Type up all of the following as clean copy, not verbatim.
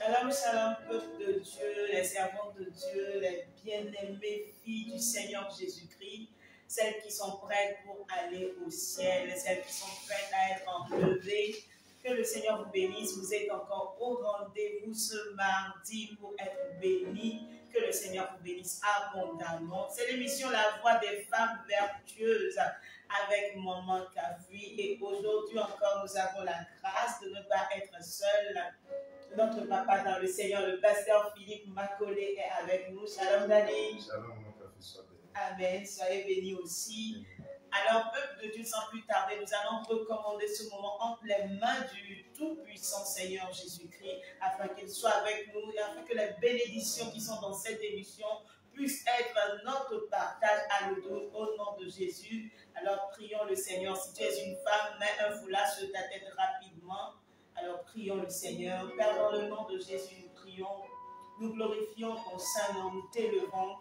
Shalom, shalom, peuple de Dieu, les servants de Dieu, les bien-aimées filles du Seigneur Jésus-Christ, celles qui sont prêtes pour aller au ciel, celles qui sont prêtes à être enlevées. Que le Seigneur vous bénisse. Vous êtes encore au rendez-vous ce mardi pour être bénis. Que le Seigneur vous bénisse abondamment. C'est l'émission La Voix des femmes vertueuses avec Maman Kavui. Et aujourd'hui encore, nous avons la grâce de ne pas être seuls. Notre papa dans le Seigneur, le pasteur Philippe Macolé est avec nous. Shalom Dani. Shalom, mon café, sois béni. Amen. Soyez bénis aussi. Alors, peuple de Dieu, sans plus tarder, nous allons recommander ce moment entre les mains du tout-puissant Seigneur Jésus-Christ, afin qu'il soit avec nous et afin que les bénédictions qui sont dans cette émission puissent être notre partage à nous tous au nom de Jésus. Alors, prions le Seigneur. Si tu es une femme, mets un foulard sur ta tête rapidement. Alors, prions le Seigneur. Père, dans le nom de Jésus, nous prions. Nous glorifions ton Saint-Nom, nous t'élevons.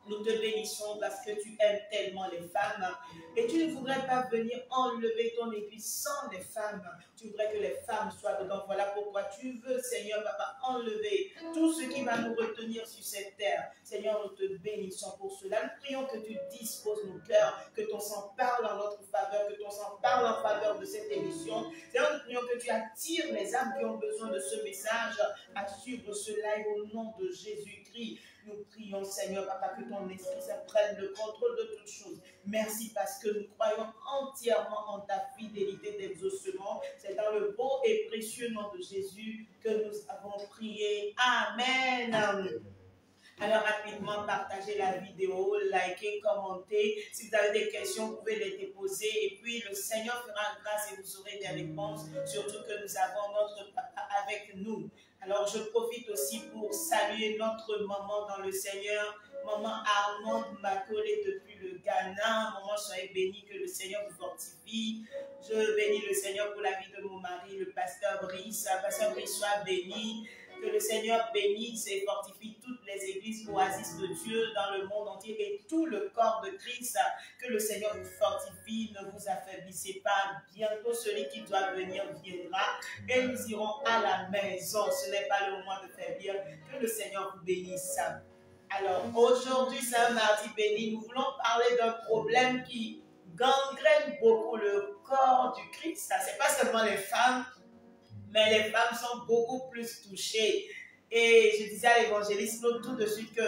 Nous te bénissons parce que tu aimes tellement les femmes et tu ne voudrais pas venir enlever ton église sans les femmes. Tu voudrais que les femmes soient dedans. Voilà pourquoi tu veux, Seigneur, Papa, enlever tout ce qui va nous retenir sur cette terre. Seigneur, nous te bénissons pour cela. Nous prions que tu disposes nos cœurs, que ton sang parle en notre faveur, que ton sang parle en faveur de cette émission. Seigneur, nous prions que tu attires les âmes qui ont besoin de ce message à suivre ce live au nom de Jésus-Christ. Nous prions, Seigneur, Papa, que ton esprit se prenne le contrôle de toutes choses. Merci parce que nous croyons entièrement en ta fidélité d'exaucement. C'est dans le beau et précieux nom de Jésus que nous avons prié. Amen. Alors, rapidement, partagez la vidéo, likez, commentez. Si vous avez des questions, vous pouvez les déposer. Et puis, le Seigneur fera grâce et vous aurez des réponses. Surtout que nous avons notre papa avec nous. Alors, je profite aussi pour saluer notre maman dans le Seigneur, maman Armande Macolé depuis le Ghana. Maman, soyez bénie, que le Seigneur vous fortifie. Je bénis le Seigneur pour la vie de mon mari, le pasteur Brice. Pasteur Brice, soit béni. Que le Seigneur bénisse et fortifie toutes les églises oasis de Dieu dans le monde entier et tout le corps de Christ. Que le Seigneur vous fortifie, ne vous affaiblissez pas. Bientôt, celui qui doit venir viendra et nous irons à la maison. Ce n'est pas le moment de faiblir. Que le Seigneur vous bénisse. Alors, aujourd'hui, c'est un mardi béni. Nous voulons parler d'un problème qui gangrène beaucoup le corps du Christ. Ce n'est pas seulement les femmes, mais les femmes sont beaucoup plus touchées. Et je disais à l'évangéliste tout de suite que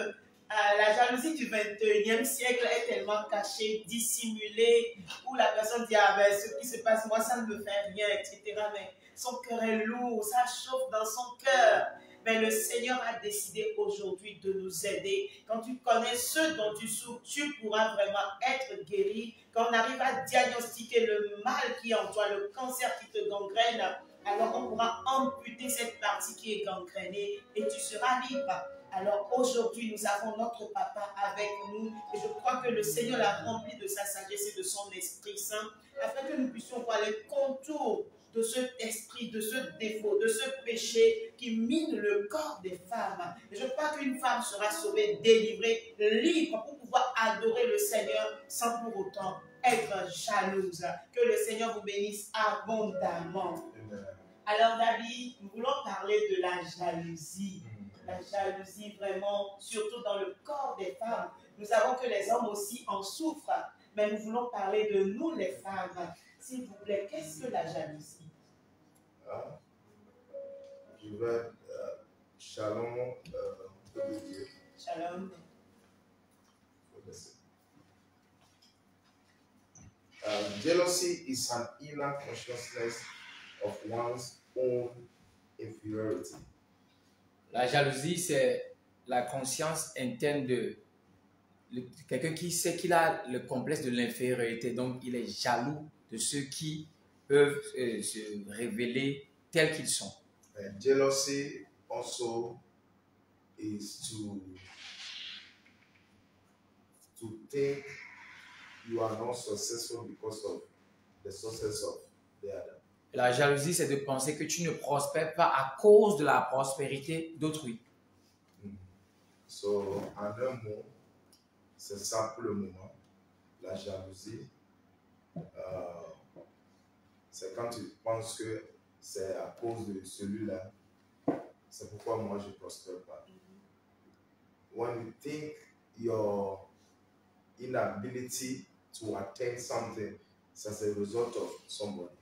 la jalousie du 21e siècle est tellement cachée, dissimulée, où la personne dit, ah ben ce qui se passe, moi ça ne me fait rien, etc. Mais son cœur est lourd, ça chauffe dans son cœur. Mais le Seigneur a décidé aujourd'hui de nous aider. Quand tu connais ce dont tu souffres, tu pourras vraiment être guéri. Quand on arrive à diagnostiquer le mal qui est en toi, le cancer qui te gangrène, alors on pourra amputer cette partie qui est gangrénée et tu seras libre. Alors aujourd'hui, nous avons notre papa avec nous et je crois que le Seigneur l'a rempli de sa sagesse et de son Esprit Saint afin que nous puissions voir les contours de cet esprit, de ce défaut, de ce péché qui mine le corps des femmes. Et je crois qu'une femme sera sauvée, délivrée, libre pour pouvoir adorer le Seigneur sans pour autant être jalouse. Que le Seigneur vous bénisse abondamment. Alors David, nous voulons parler de la jalousie. La jalousie vraiment, surtout dans le corps des femmes. Nous savons que les hommes aussi en souffrent, mais nous voulons parler de nous les femmes. S'il vous plaît, qu'est-ce que la jalousie? Je vais, shalom, Shalom. Jealousy is an inner consciousness of one's own inferiority. La jalousie, c'est la conscience interne de quelqu'un qui sait qu'il a le complexe de l'infériorité. Donc, il est jaloux de ceux qui peuvent se révéler tels qu'ils sont. And jealousy also is to think you are not successful because of the success of the other. La jalousie, c'est de penser que tu ne prospères pas à cause de la prospérité d'autrui. So, en un mot, c'est ça pour le moment. La jalousie, c'est quand tu penses que c'est à cause de celui-là C'est pourquoi moi je ne prospère pas. When you think your inability to attain something, c'est a result of somebody.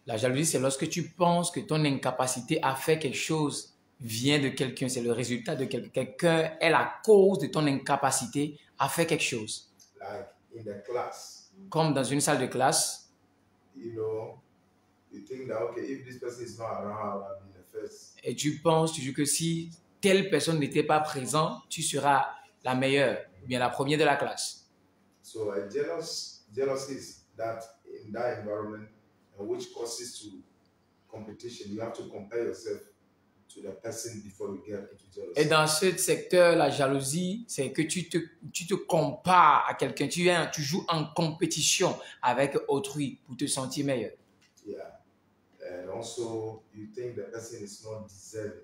La jalousie, c'est lorsque tu penses que ton incapacité à faire quelque chose vient de quelqu'un. C'est le résultat de quelqu'un. Quelqu'un est la cause de ton incapacité à faire quelque chose. Like in the class, Comme dans une salle de classe, you know, you think that, okay, if this person is not around, I'll be the first. et tu penses toujours que si telle personne n'était pas présente, tu seras la meilleure, ou bien la première de la classe. So jealousy is that in that environment, which causes to competition. You have to compare yourself to the person before you get into jealousy. Et dans ce secteur, la jalousie, c'est que tu te compares à quelqu'un. Tu joues en compétition avec autrui pour te sentir meilleur. Yeah. And also, you think the person is not deserving.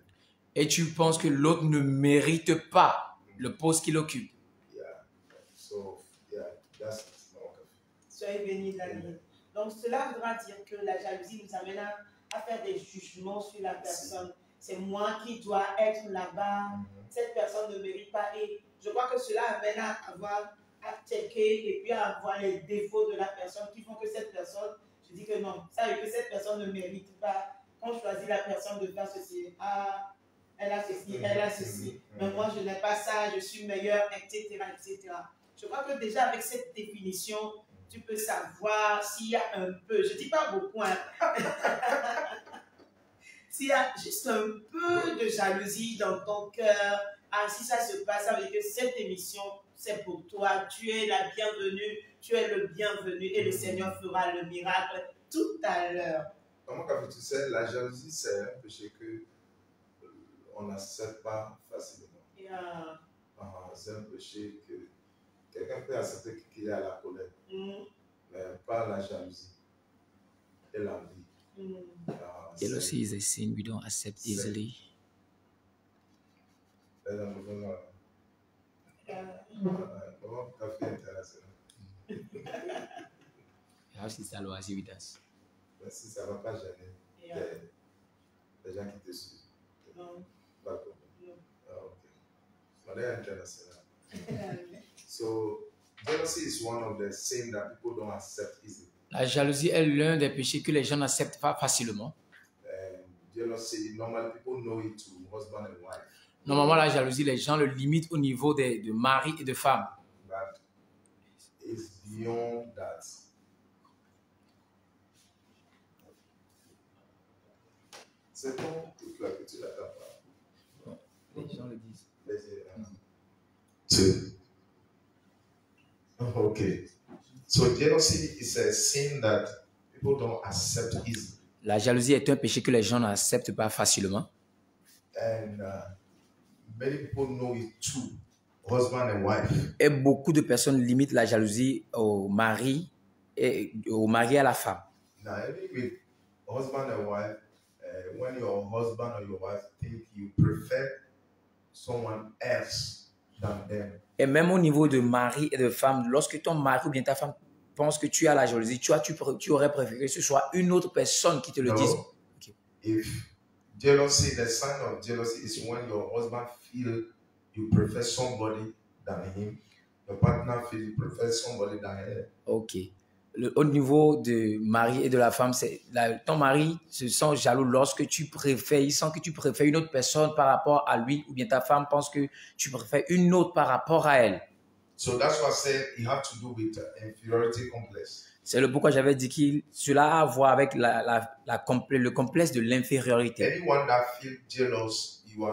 Et tu penses que l'autre ne mérite pas le poste qu'il occupe. Yeah. So, yeah, that's okay. Soyez bénis, Daniel. Donc, cela voudra dire que la jalousie nous amène à faire des jugements sur la personne. C'est moi qui dois être là-bas. Cette personne ne mérite pas. Et je crois que cela amène à checker et puis à voir les défauts de la personne qui font que cette personne, je dis que non, ça veut dire que cette personne ne mérite pas. Quand je choisis la personne de faire ceci, ah, elle a ceci, elle a ceci. Mais moi, je n'ai pas ça, je suis meilleure, etc., etc. Je crois que déjà avec cette définition, tu peux savoir s'il y a un peu, je ne dis pas beaucoup, hein, s'il y a juste un peu de jalousie dans ton cœur, ah, si ça se passe, ça veut dire que cette émission, c'est pour toi, tu es la bienvenue, tu es le bienvenu et le Seigneur fera le miracle tout à l'heure. Comment tu sais, la jalousie, c'est un péché qu'on n'accepte pas facilement. Yeah. C'est un péché que quelqu'un peut accepter qu'il est à la colère, mais pas la jalousie et l'envie. Jealousy is a sin we don't accept easily. How is that Loasi with us? Si ça ne va pas gêner les gens qui te suivent. Non. D'accord. Okay. International. So, jealousy is one of the sins that people don't accept easily. La jalousie est l'un des péchés que les gens n'acceptent pas facilement. Jealousy, normally people know it to husband and wife. Normalement, la jalousie, les gens le limitent au niveau de mari et de femme. But it's beyond that. C'est bon, toute la petite attends pas. Les gens le disent. Okay. So jealousy is a sin that people don't accept easily. La jalousie est un péché que les gens n'acceptent pas facilement. And many people know it too, husband and wife. Et beaucoup de personnes limitent la jalousie au mari et à la femme. Now, even with husband and wife, when your husband or your wife think you prefer someone else than them. Et même au niveau de mari et de femme, lorsque ton mari ou bien ta femme pense que tu as la jalousie, tu aurais préféré que ce soit une autre personne qui te le dise. Okay. If jealousy, the sign of jealousy is when your husband feel you prefer somebody than him, your partner feel you prefer somebody than her. Ok. Au niveau de mari et de la femme, ton mari se sent jaloux lorsque il sent que tu préfères une autre personne par rapport à lui, ou bien ta femme pense que tu préfères une autre par rapport à elle. So that's what I said it have to do with inferiority complex. C'est le pourquoi j'avais dit que cela a à voir avec le complexe de l'infériorité. Anyone that feel jealous, you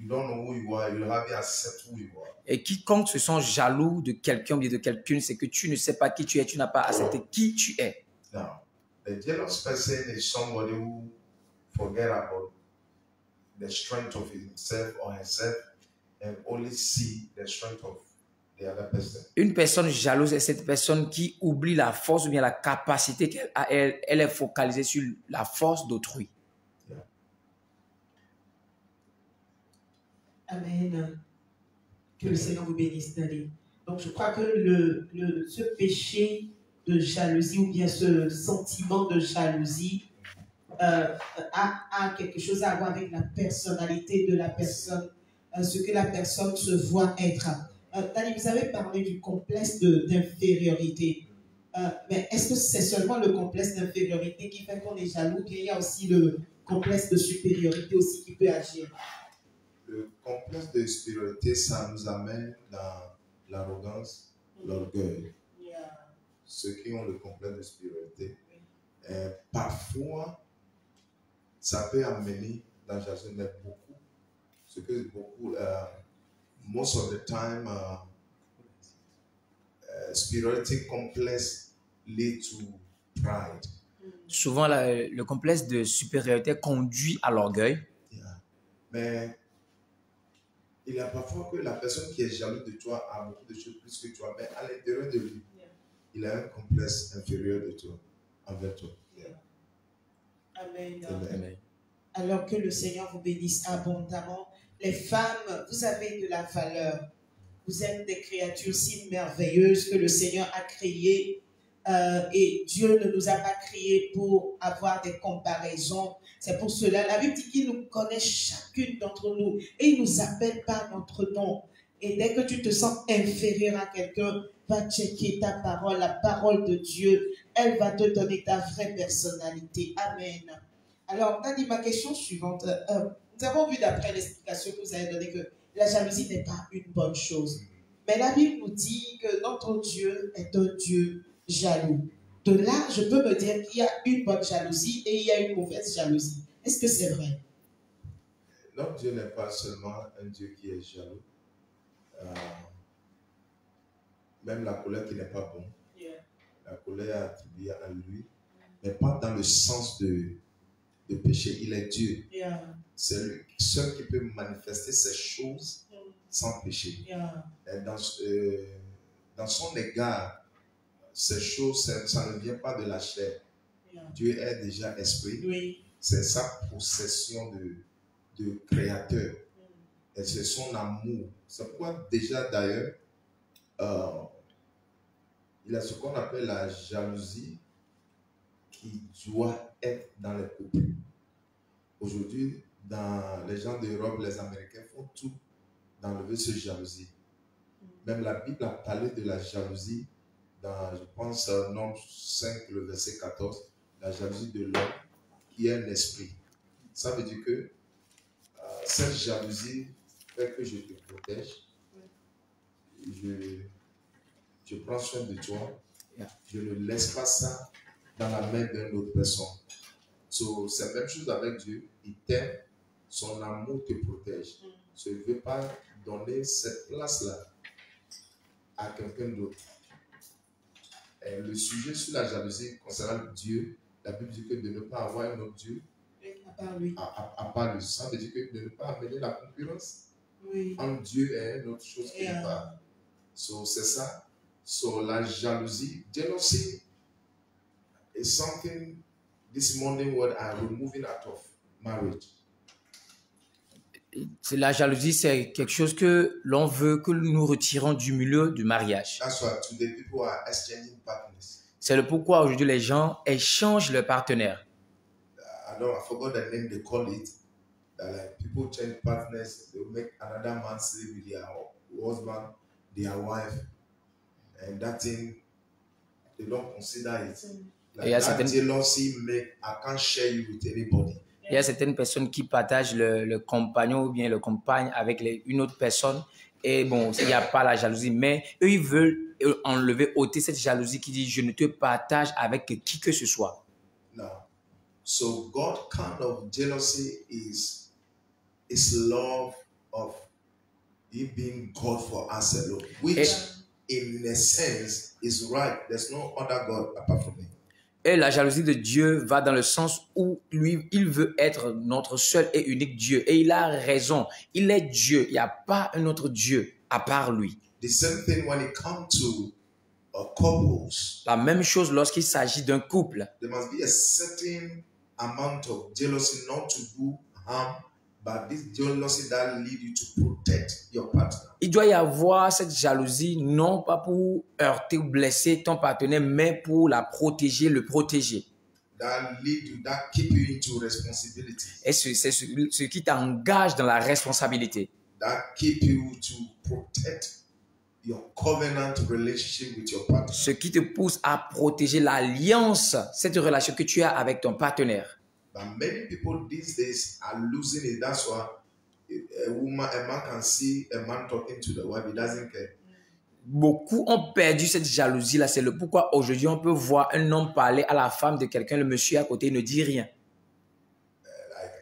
don't know who you are, you haven't accept who you are. Et quiconque se sent jaloux de quelqu'un ou de quelqu'une, c'est que tu ne sais pas qui tu es, tu n'as pas accepté qui tu es. Now, the jealous person is somebody who forget about the strength of himself or herself and only see the strength of the other person. Une personne jalouse est cette personne qui oublie la force ou bien la capacité qu'elle a. Elle est focalisée sur la force d'autrui. Yeah. Amen. Que le Seigneur vous bénisse, Dali. Donc, je crois que ce péché de jalousie ou bien ce sentiment de jalousie a quelque chose à voir avec la personnalité de la personne, ce que la personne se voit être. Dani, vous avez parlé du complexe d'infériorité. Mais est-ce que c'est seulement le complexe d'infériorité qui fait qu'on est jaloux, qu'il y a aussi le complexe de supériorité aussi qui peut agir? Le complexe de supériorité, ça nous amène dans l'arrogance, l'orgueil. Ceux qui ont le complexe de supériorité, parfois, ça peut amener dans la jalousie, mais beaucoup, ce que beaucoup, most of the time, superiority complex lead to pride. Souvent, le complexe de supériorité conduit à l'orgueil. Yeah. Mais il y a parfois que la personne qui est jalouse de toi a beaucoup de choses plus que toi, mais à l'intérieur de lui, il a un complexe inférieur de toi, envers toi. Yeah. Amen. Amen. Alors que le Seigneur vous bénisse abondamment. Les femmes, vous avez de la valeur. Vous êtes des créatures si merveilleuses que le Seigneur a créées. Et Dieu ne nous a pas créés pour avoir des comparaisons. C'est pour cela, la Bible dit qu'il nous connaît chacune d'entre nous et il nous appelle par notre nom. Et dès que tu te sens inférieur à quelqu'un, va checker ta parole, la parole de Dieu. Elle va te donner ta vraie personnalité. Amen. Alors, Dani, ma question suivante. Nous avons vu d'après l'explication que vous avez donnée que la jalousie n'est pas une bonne chose. Mais la Bible nous dit que notre Dieu est un Dieu jaloux. De là, je peux me dire qu'il y a une bonne jalousie et il y a une mauvaise jalousie. Est-ce que c'est vrai? Notre Dieu n'est pas seulement un Dieu qui est jaloux. Même la colère qui n'est pas bonne. Yeah. La colère est attribuée à lui, mais pas dans le sens de péché. Il est Dieu. Yeah. C'est lui seul qui peut manifester ces choses sans péché. Yeah. Et dans son égard, ces choses, ça ne vient pas de la chair. Yeah. Dieu est déjà esprit. Oui. C'est sa possession de créateur. Et c'est son amour. C'est pourquoi déjà d'ailleurs, il y a ce qu'on appelle la jalousie qui doit être dans les couples. Aujourd'hui, dans les gens d'Europe, les Américains font tout d'enlever cette jalousie. Même la Bible a parlé de la jalousie dans, je pense, Nombre 5, le verset 14, la jalousie de l'homme qui est un esprit. Ça veut dire que cette jalousie fait que je te protège. Je prends soin de toi. Je ne laisse pas ça dans la main d'une autre personne. So, c'est la même chose avec Dieu. Il t'aime, son amour te protège. Je ne veux pas donner cette place-là à quelqu'un d'autre. Et le sujet sur la jalousie concernant Dieu, la Bible dit que de ne pas avoir un autre Dieu à part lui. Ça veut dire que de ne pas amener la concurrence entre Dieu et une autre chose qui n'est pas. So, c'est ça. So, la jalousie, jealousy is something this morning what I'm removing out of marriage. La jalousie, c'est quelque chose que l'on veut que nous retirons du milieu du mariage. That's why today people are exchanging partners. C'est le pourquoi aujourd'hui les gens échangent leurs partenaires. I forgot the name they call it. Like people change partners, they make another man sleep with their husband, their wife, and that thing they don't consider it. Like that jealousy make I can't share you with anybody. Il y a certaines personnes qui partagent le compagnon ou bien le compagne avec une autre personne. Et bon, il n'y a pas la jalousie. Mais eux, ils veulent enlever, ôter cette jalousie qui dit « Je ne te partage avec qui que ce soit ». No. So God kind of jealousy is love of Him being God for us alone. Which in a sense is right. There's no other God apart from Him. Et la jalousie de Dieu va dans le sens où lui, il veut être notre seul et unique Dieu. Et il a raison. Il est Dieu. Il n'y a pas un autre Dieu à part lui. The same thing when it comes to couples. La même chose lorsqu'il s'agit d'un couple. There must be a certain amount of jealousy not to do harm, but this jealousy that lead you to protect your partner. Il doit y avoir cette jalousie non pas pour heurter ou blesser ton partenaire, mais pour la protéger, le protéger. that lead you, that keep you into responsibility. Et c'est ce qui t'engage dans la responsabilité. That keep you to protect your covenant relationship with your partner. Ce qui te pousse à protéger l'alliance, cette relation que tu as avec ton partenaire. But many people these days are losing it. That's why a man can see a man talking to the wife, he doesn't care. Beaucoup ont perdu cette jalousie-là. C'est le pourquoi aujourd'hui on peut voir un homme parler à la femme de quelqu'un, le monsieur à côté ne dit rien.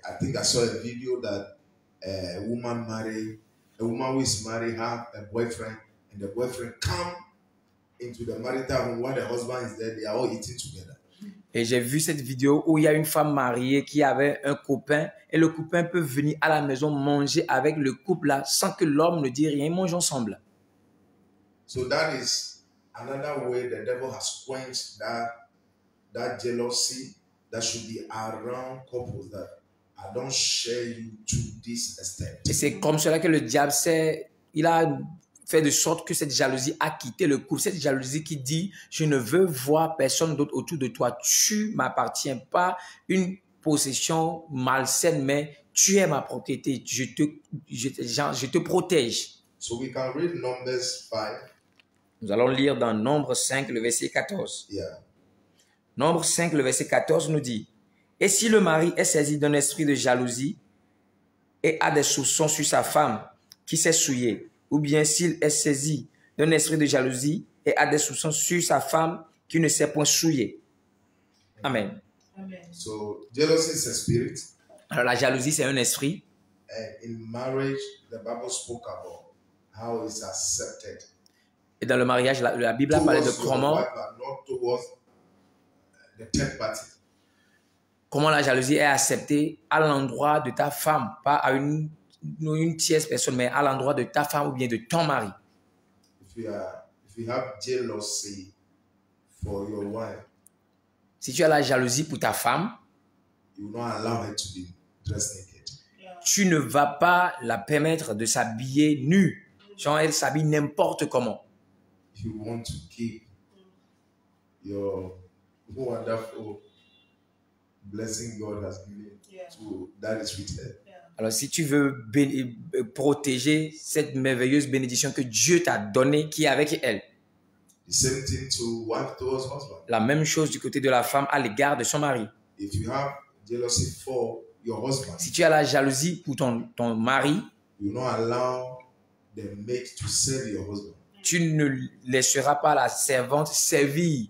I think I saw a video that a woman who is married have a boyfriend, and the boyfriend come into the marital home while the husband is there. They are all eating together. Et j'ai vu cette vidéo où il y a une femme mariée qui avait un copain et le copain peut venir à la maison manger avec le couple là sans que l'homme ne dise rien. Ils mangent ensemble. So that is another way the devil has quenched that jealousy that should be around couples, that I don't share you to this extent. Et c'est comme cela que le diable il a fait de sorte que cette jalousie a quitté le couple. Cette jalousie qui dit, je ne veux voir personne d'autre autour de toi. Tu m'appartiens pas, une possession malsaine, mais tu es ma propriété. Je te protège. So we can read Numbers 5. Nous allons lire dans Nombre 5, le verset 14. Yeah. Nombre 5, le verset 14 nous dit, « Et si le mari est saisi d'un esprit de jalousie et a des soupçons sur sa femme qui s'est souillée, ou bien s'il est saisi d'un esprit de jalousie et a des soupçons sur sa femme qui ne s'est point souillée. » Amen. Amen. So jealousy is a spirit. Alors la jalousie, c'est un esprit. And in marriage, the Bible spoke about how it's accepted. Et dans le mariage, la Bible a parlé de comment la jalousie est acceptée à l'endroit de ta femme, pas à une tierce personne, mais à l'endroit de ta femme ou bien de ton mari. If you have jealousy for your wife, si tu as la jalousie pour ta femme, you will not allow her to be dressed naked. Tu ne vas pas la permettre de s'habiller nue. Genre, elle s'habille n'importe comment. You want to keep your wonderful blessing God has given to that is with her. Alors, si tu veux protéger cette merveilleuse bénédiction que Dieu t'a donnée, qui est avec elle. The same thing to wife towards husband. La même chose du côté de la femme à l'égard de son mari. If you have jealousy for your husband, si tu as la jalousie pour ton mari, you will not allow the maid to serve your husband. Tu ne laisseras pas la servante servir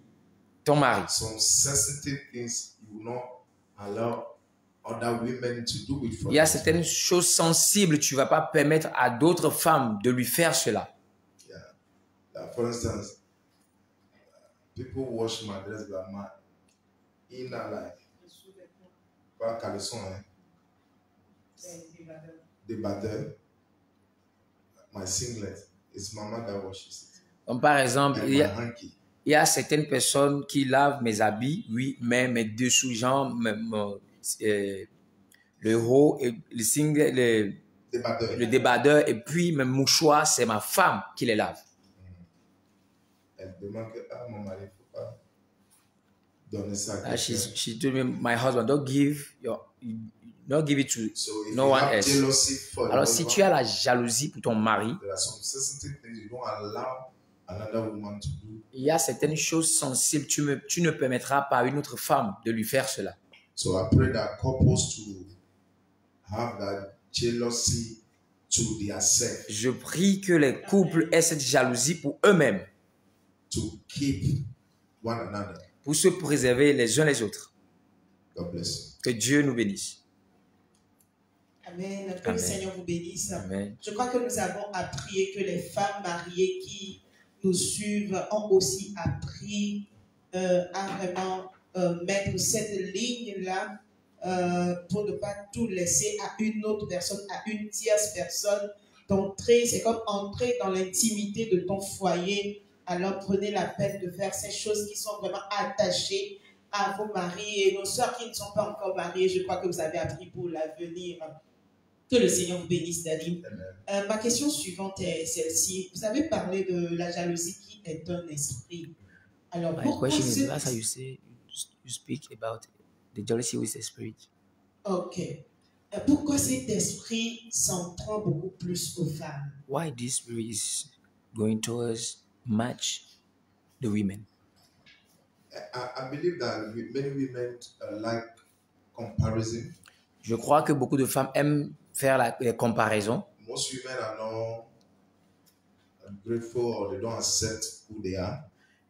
ton mari. Some sensitive things you will not allow other women to do it for you. Il y a certaines choses sensibles, tu ne vas pas permettre à d'autres femmes de lui faire cela. Yeah. For instance, people wash my dress by my inner life. Pas caleçon, hein. Débardeur. My singlet. It's mama that washes it. Comme par exemple, il y a certaines personnes qui lavent mes habits, oui, mais mes dessous, genre le haut, et le singlet, le débardeur, et puis mes mouchoirs, c'est ma femme qui les lave. Elle demande que mon mari ne faut pas donner ça. She told me, my husband, don't give it to no one else. Alors, si tu as la jalousie pour ton mari, il y a certaines choses sensibles, tu ne permettras pas à une autre femme de lui faire cela. So I pray that couples to have that jealousy to themselves. Je prie que les couples aient cette jalousie pour eux-mêmes. To keep one another. Pour se préserver les uns les autres. God bless you. Que Dieu nous bénisse. Amen. Que le Seigneur vous bénisse. Amen. Je crois que nous avons appris, que les femmes mariées qui nous suivent ont aussi appris à vraiment mettre cette ligne-là pour ne pas tout laisser à une autre personne, à une tierce personne d'entrer. C'est comme entrer dans l'intimité de ton foyer. Alors prenez la peine de faire ces choses qui sont vraiment attachées à vos maris et nos soeurs qui ne sont pas encore mariées. Je crois que vous avez appris pour l'avenir. Que le Seigneur vous bénisse, David. Ma question suivante est celle-ci. Vous avez parlé de la jalousie qui est un esprit. Alors, pourquoi speak about the jealousy with the spirit. Ok. Pourquoi cet esprit s'en prend beaucoup plus aux femmes? Why this spirit is going towards match the women? I believe that many women like comparison. Je crois que beaucoup de femmes aiment faire les comparaisons. Most women are not grateful or they don't accept who they are.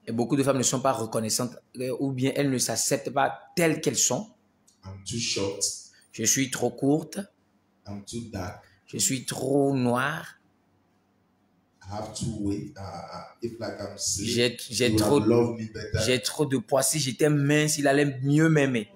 Et beaucoup de femmes ne sont pas reconnaissantes ou bien elles ne s'acceptent pas telles qu'elles sont. I'm too short. Je suis trop courte. I'm too dark. Je suis trop noire. I have too weight. If like I'm slim, J'ai trop de poids. Si j'étais mince, il allait mieux m'aimer.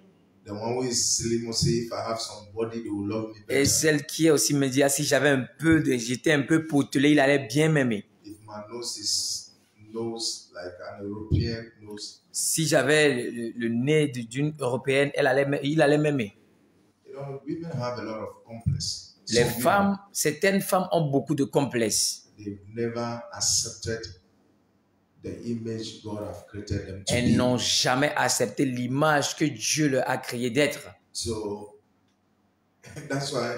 The one who is slim will say, if I have some body, they will love me better. Et celle qui est aussi me dit, si j'étais un peu potelé, il allait bien m'aimer. If my nose is nose like an European nose. Si j'avais le nez d'une européenne, il allait m'aimer. You know, women have a lot of complexes. Les femmes, certaines femmes ont beaucoup de complexes. They've never accepted the image God have created them to Elles be. n'ont jamais accepté l'image que Dieu leur a créée d'être. So that's why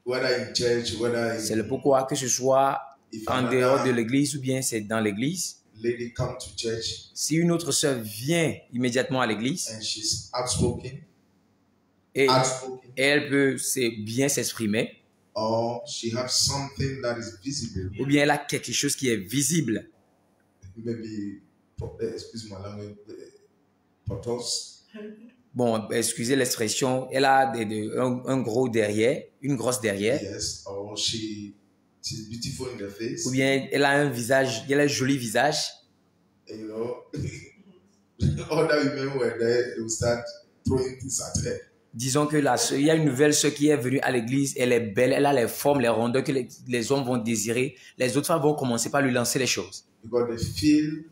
whether in church, whether in, C'est le pourquoi que ce soit if en dehors de l'église ou bien c'est dans l'église. lady come to church Si une autre sœur vient immédiatement à l'église and she's outspoken, et elle peut bien s'exprimer, or she has something that is visible, ou bien elle a quelque chose qui est visible. maybe, excuse my language, potos, Bon, excusez l'expression, elle a un gros derrière, une grosse derrière, yes, or she's beautiful in the face, ou bien elle a un joli visage. and, you know, other women were there, they will start throwing things at her. Disons que il y a une nouvelle sœur qui est venue à l'église, elle est belle, elle a les formes, les rondeurs que les hommes vont désirer. Les autres femmes vont commencer par lui lancer les choses. Because they feel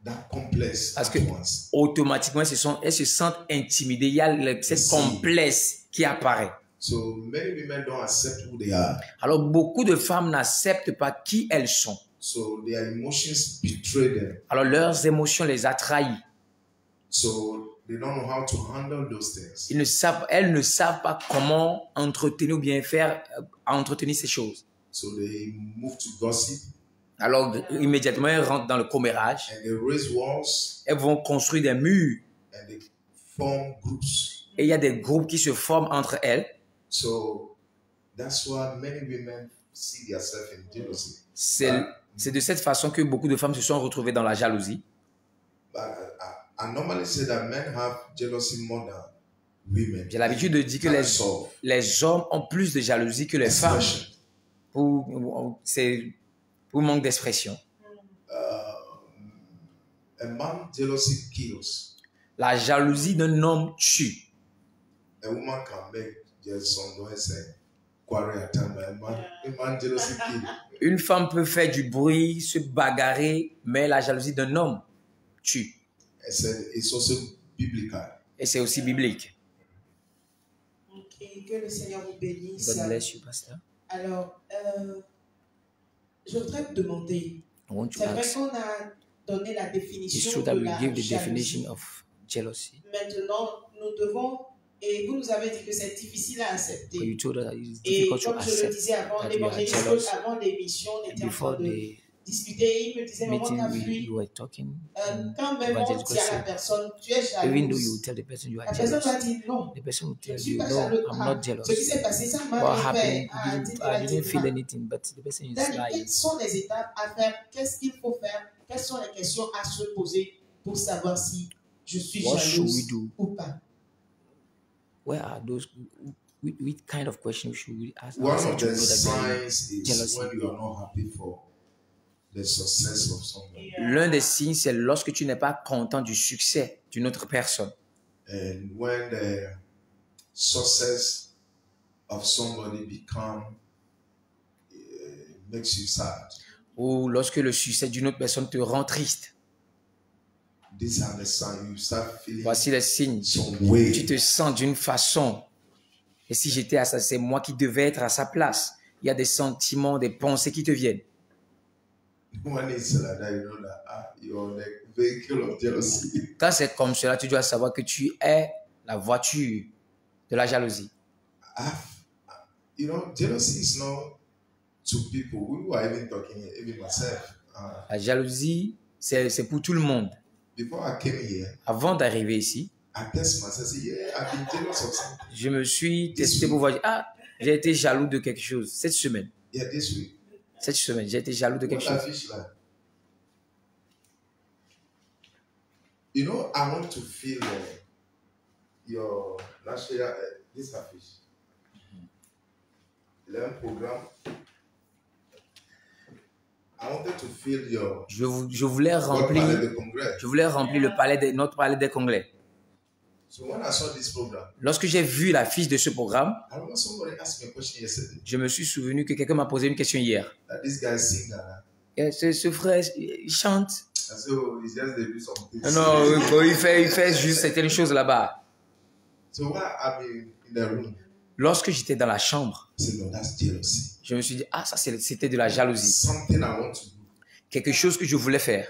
that complex Parce at que once. automatiquement, elles se sentent intimidées. Il y a cette complexe qui apparaît. So many women don't accept who they are. Alors, beaucoup de femmes n'acceptent pas qui elles sont. So their emotions betray them. Alors, leurs émotions les attrahissent. So they don't know how to handle those things. Elles ne savent pas comment entretenir ou bien entretenir ces choses. So they move to gossip. Alors, immédiatement, elles rentrent dans le commérage. And they raise walls. Elles vont construire des murs. And they form groups. Et il y a des groupes qui se forment entre elles. So that's why many women see themselves in jealousy. C'est de cette façon que beaucoup de femmes se sont retrouvées dans la jalousie. But I normally say that men have jealousy more than women. J'ai l'habitude de dire que les hommes ont plus de jalousie que les femmes. Pour manque d'expression. A man jealousy kills. La jalousie d'un homme tue. A woman can make just some noise and quarrel at time. A man jealousy kills. Une femme peut faire du bruit, se bagarrer, mais la jalousie d'un homme tue. It's also biblical. Et c'est aussi biblique. Ok, que le Seigneur vous bénisse. God bless you, pasteur. Alors, je voudrais te demander, c'est vrai qu'on a donné la définition de la jalousie. Maintenant, nous devons, et vous nous avez dit que c'est difficile à accepter. Et comme je le disais avant, l'évangéliste, avant l'émission, on était en train de discuter, il me disait, maman, t'as vu, quand même on dit à la personne, tu es jalouse, la personne va dire non, je ne suis pas jalouse. Ce qui s'est passé, ça m'a fait, quelles sont les étapes à faire, qu'est-ce qu'il faut faire, quelles sont les questions à se poser pour savoir si je suis jalouse ou pas. Where are those? Which kind of question should we ask? One of the signs is when you are not happy for the success of someone. L'un des signes, c'est lorsque tu n'es pas content du succès d'une autre personne. And when the success of somebody makes you sad. Ou lorsque le succès d'une autre personne te rend triste. These are the signs. You start feeling Voici les signes. some way. Tu te sens d'une façon. Et si j'étais à ça, c'est moi qui devais être à sa place. Il y a des sentiments, des pensées qui te viennent. When it's like that, you know that you're like vehicle of jealousy. Quand c'est comme cela, tu dois savoir que tu es la voiture de la jalousie. You know, jealousy is not to people. We were even talking, even myself. La jalousie, c'est pour tout le monde. Before I came here, Avant d'arriver ici, I test myself, say, yeah, I've been jealous of something. je me suis testé pour voir, j'ai été jaloux de quelque chose cette semaine. Yeah, this week. Cette semaine, j'ai été jaloux de quelque What chose. I fish like? You know, I want to feel your last year, this fish. Il y a un programme. I wanted to feel your. Je voulais remplir notre palais des congrès. So when I saw this program, Lorsque j'ai vu la fiche de ce programme, I remember somebody asked me a question yesterday. je me suis souvenu que quelqu'un m'a posé une question hier. That this guy sing. Et ce frère, il chante. I said, oh, he's just doing something. Non, il fait juste certaines choses là-bas. So while I'm in the room, Lorsque j'étais dans la chambre, I said, no, that's jealousy. je me suis dit, ça c'était de la jalousie. Something I want to do. Quelque chose que je voulais faire.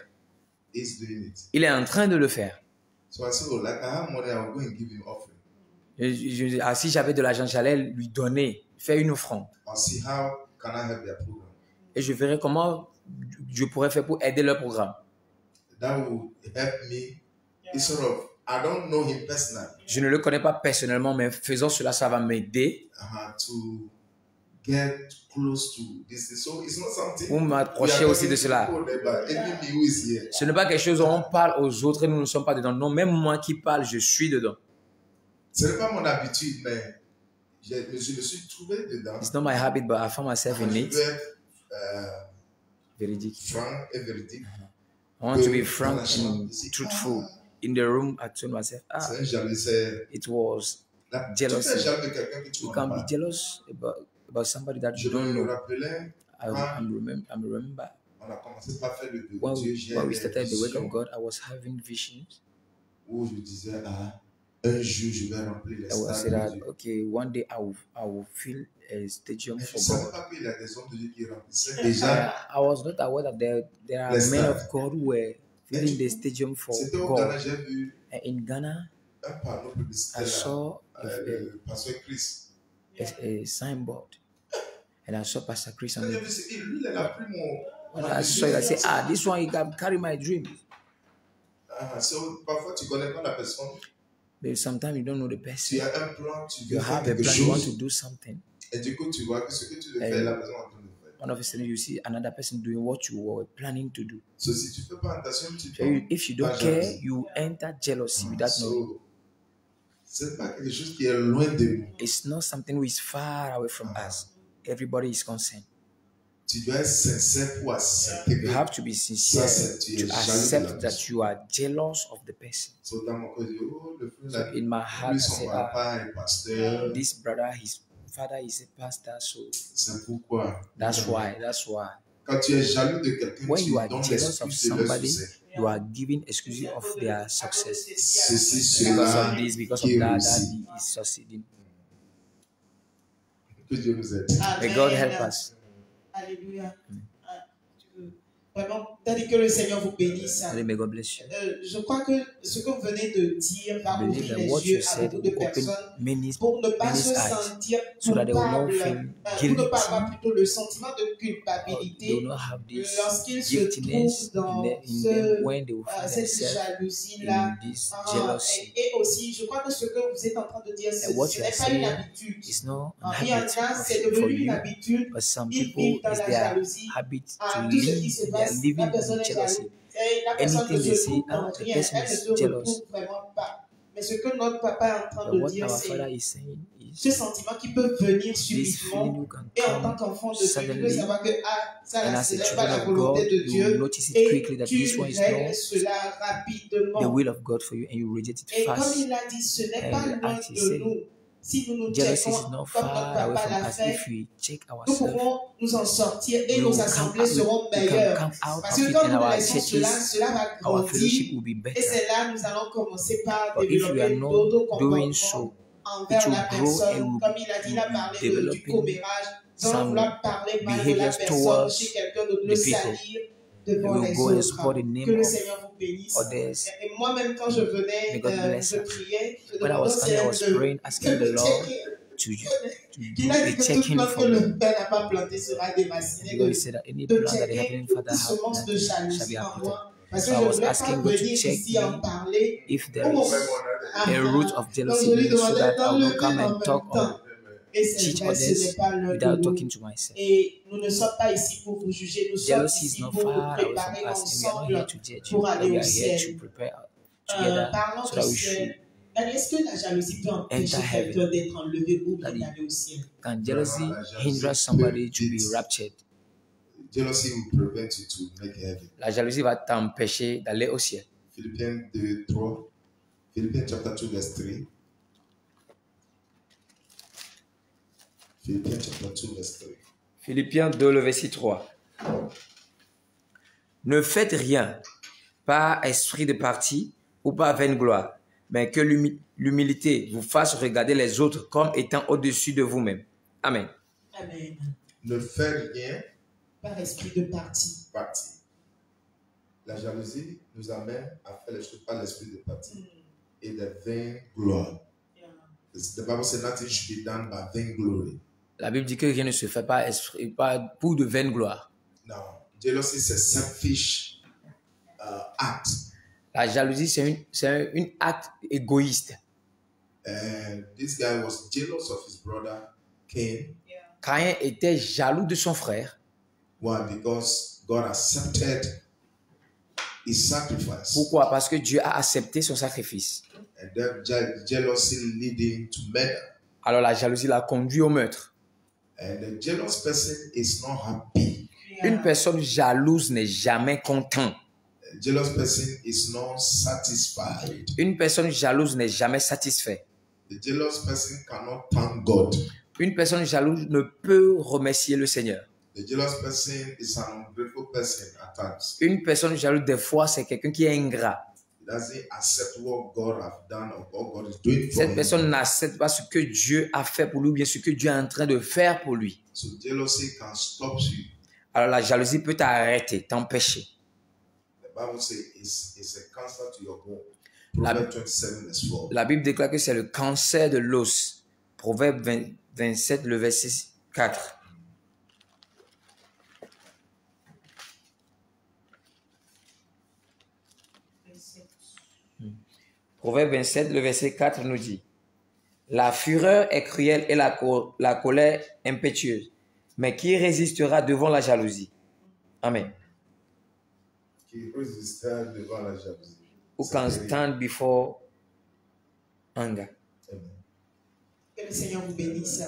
He's doing it. Il est en train de le faire. So I said, oh, like I have money, I'll go and give him offering. Je me dis, si j'avais de l'argent, j'allais lui donner, faire une offrande. I'll see how can I help their program. Et je verrai comment je pourrais faire pour aider leur programme. That will help me. It's sort of, I don't know him personally. Je ne le connais pas personnellement, mais faisant cela, ça va m'aider To get close to this. So it's not something. pour m'approcher aussi de cela. Ce n'est pas quelque chose où on parle aux autres et nous ne sommes pas dedans. Non, même moi qui parle, je suis dedans. Ce n'est pas mon habitude, mais je me suis trouvé dedans. It's not my habit, but I found myself in it. Véridique. Franc et véridique. I want to be frank and truthful. In the room, I told myself, it was jealousy. You can't be jealous about somebody that you don't know. I remember when we started the work of God, I was having visions. I was saying that, okay, one day I will fill a stadium for God. I was not aware that there are men of God who were filling the stadium for God. And in Ghana, I saw a signboard, and I saw Pastor Chris on it. When I saw it, I said, this one, he can carry my dream. But sometimes you don't know the person. You have a plan, you want to do something. And one of a sudden, you see another person doing what you were planning to do. So if you don't care, you enter jealousy without knowing. It's not something which is far away from us. Everybody is concerned. You have to be sincere to accept that you are jealous of the person. So in my heart, I say, this brother, his father is a pastor, so that's why. When you are jealous of somebody, you are giving excuses of their success. Because of this, because of that he is succeeding. May God help us. Alléluia. Vraiment, tandis que le Seigneur vous bénisse. May God bless you. Je crois que ce que vous venez de dire va ouvrir les yeux à beaucoup de personnes pour ne pas se sentir coupable, pour ne pas avoir plutôt le sentiment de culpabilité lorsqu'ils se trouvent dans cette jalousie-là. Et aussi, je crois que ce que vous êtes en train de dire, ce n'est pas une habitude. Il y en a, c'est devenu une habitude. Ils vivent dans la jalousie. Tout ce qui se passe, la personne est jalouse. Et la personne ne se coupe en rien, elle ne se retrouve vraiment pas. Mais ce que notre papa est en train de dire, c'est ce sentiment qui peut venir subitement. Et en tant qu'enfant de Dieu, tu peux savoir que ça, ce n'est pas la volonté de Dieu. Et tu règles cela rapidement. Et comme il a dit, ce n'est pas loin de nous. Si nous nous checkons comme notre papa l'a fait, nous pouvons nous en sortir et nos assemblées seront meilleures. Parce que quand nous laissons cela va grandir. Et c'est là que nous allons commencer par développer d'autres comportements envers la personne. Comme il a dit, il a parlé du commérage. Nous allons vouloir parler mal de la personne chez quelqu'un, de le salir. devant will les go and autres. support the Que name le of Seigneur vous bénisse. others. Et moi-même, quand je venais, May God bless je us. priais, je When I demandais au was coming, I Seigneur was praying, asking the de Lord checker. to Il do a dit a que toute checking plante que for me. le Père n'a pas plantée sera déracinée. Because he said that any De plant that the checker Heavenly toute Father has semence de planted shall be jalousie en uprooted. moi. Parce que So je I ne was voulais asking pas God to venir check ici en me parler. if there is a root of Donc jealousy je in lui me, so demandais that I will not d'enlever come en and talk même or temps. Et c'est teach vrai, ce n'est others pas l'un de without nous. talking to myself. Et nous ne sommes pas ici pour vous juger, nous sommes Jealousy is ici not pour nous far away from préparer us, and we are not ensemble here to judge you, pour but aller we au are here ciel. to prepare together Parlant so du that we ciel, should est-ce que la jalousie peut empêcher enter heaven. quelqu'un d'être enlevé ou bien Daddy, d'aller au ciel? can jealousy hinder somebody to be raptured? Jealousy will prevent you to make heaven. La jalousie va t'empêcher d'aller au ciel. Philippiens 2, 3. Philippians chapter 2, verse 3. Philippians chapter 2, verse 3. Philippiens 2, le verset 3. Ne faites rien par esprit de parti ou par vaine gloire, mais que l'humilité vous fasse regarder les autres comme étant au-dessus de vous-même. Amen. Amen. Ne faites rien par esprit de parti. La jalousie nous amène à faire les choses par l'esprit de parti et de vaine gloire. The Bible says nothing should be done by vain glory. La Bible dit que rien ne se fait pas pour de vaine gloire. Now, jealousy is a selfish act. La jalousie, c'est un acte égoïste. And this guy was jealous of his brother Cain. Caïn était jaloux de son frère. Why? Because God accepted his sacrifice. Pourquoi? Parce que Dieu a accepté son sacrifice. And that jealousy leading to murder. Alors la jalousie l'a conduit au meurtre. And the jealous person is not happy. Une personne jalouse n'est jamais content. A jealous person is not satisfied. Une personne jalouse n'est jamais satisfait. The jealous person cannot thank God. Une personne jalouse ne peut remercier le Seigneur. The jealous person is an ungrateful person at times. Une personne jalouse, des fois, c'est quelqu'un qui est ingrat. He doesn't accept what God has done or what God is doing for Cette him. personne n'accepte pas ce que Dieu a fait pour lui, ou bien ce que Dieu est en train de faire pour lui. So jealousy can stop you. Alors la jalousie peut t'arrêter, t'empêcher. The Bible says it's a cancer to your bone. Proverbs 27 verse 4. La Bible déclare que c'est le cancer de l'os. Proverbe 27, le verset 4. Proverbe 27, le verset 4 nous dit: la fureur est cruelle et la colère impétueuse, mais qui résistera devant la jalousie? Amen. Qui résistera devant la jalousie? Who can stand before anger? Amen. Que le Seigneur vous bénisse.